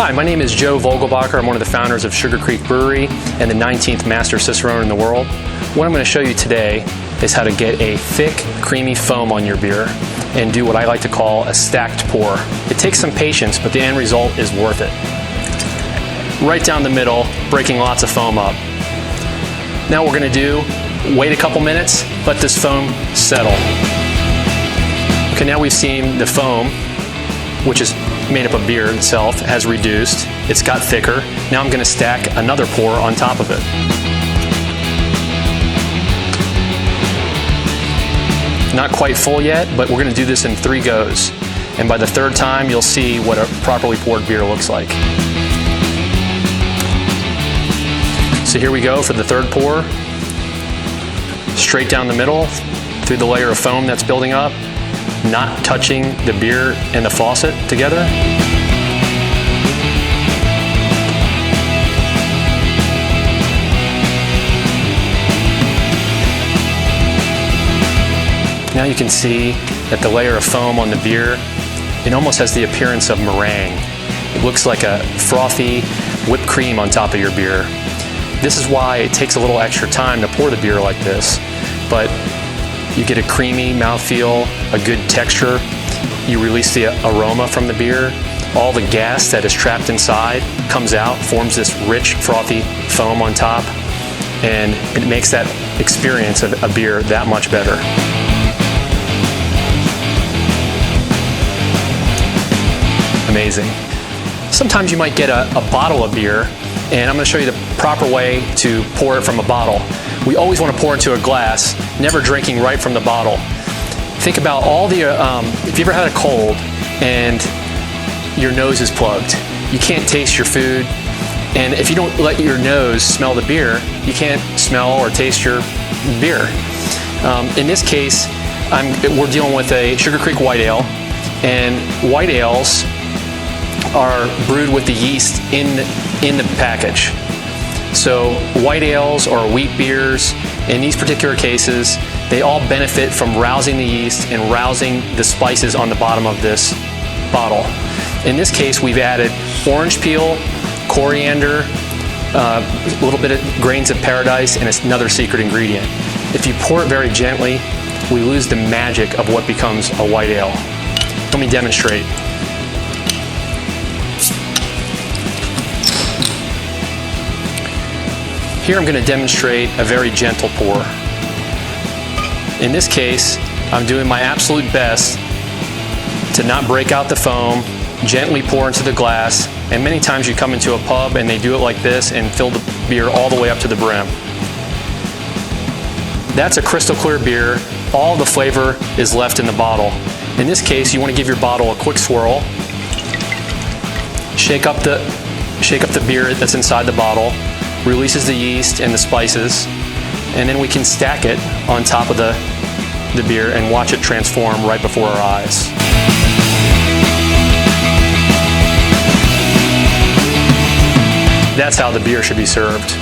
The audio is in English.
Hi, my name is Joe Vogelbacher. I'm one of the founders of Sugar Creek Brewery and the 19th Master Cicerone in the world. What I'm going to show you today is how to get a thick, creamy foam on your beer and do what I like to call a stacked pour. It takes some patience, but the end result is worth it. Right down the middle, breaking lots of foam up. Now what we're going to do, wait a couple minutes, let this foam settle. Okay, now we've seen the foam, which is made up of beer itself, has reduced. It's got thicker. Now I'm going to stack another pour on top of it. Not quite full yet, but we're going to do this in 3 goes. And by the 3rd time, you'll see what a properly poured beer looks like. So here we go for the 3rd pour. Straight down the middle, through the layer of foam that's building up, not touching the beer and the faucet together. Now you can see that the layer of foam on the beer, it almost has the appearance of meringue. It looks like a frothy whipped cream on top of your beer. This is why it takes a little extra time to pour the beer like this, but you get a creamy mouthfeel, a good texture. You release the aroma from the beer. All the gas that is trapped inside comes out, forms this rich, frothy foam on top, and it makes that experience of a beer that much better. Amazing. Sometimes you might get a bottle of beer, and I'm going to show you the proper way to pour it from a bottle. We always want to pour into a glass, never drinking right from the bottle. Think about all the, if you ever had a cold and your nose is plugged, you can't taste your food, and if you don't let your nose smell the beer, you can't smell or taste your beer. In this case, we're dealing with a Sugar Creek white ale, and white ales are brewed with the yeast in the package. So white ales or wheat beers, in these particular cases, they all benefit from rousing the yeast and rousing the spices on the bottom of this bottle. In this case, we've added orange peel, coriander, a little bit of grains of paradise, and another secret ingredient. If you pour it very gently, we lose the magic of what becomes a white ale. Let me demonstrate. Here I'm going to demonstrate a very gentle pour. In this case, I'm doing my absolute best to not break out the foam, gently pour into the glass, and many times you come into a pub and they do it like this and fill the beer all the way up to the brim. That's a crystal clear beer. All the flavor is left in the bottle. In this case, you want to give your bottle a quick swirl, shake up the beer that's inside the bottle, releases the yeast and the spices, and then we can stack it on top of the beer and watch it transform right before our eyes. That's how the beer should be served.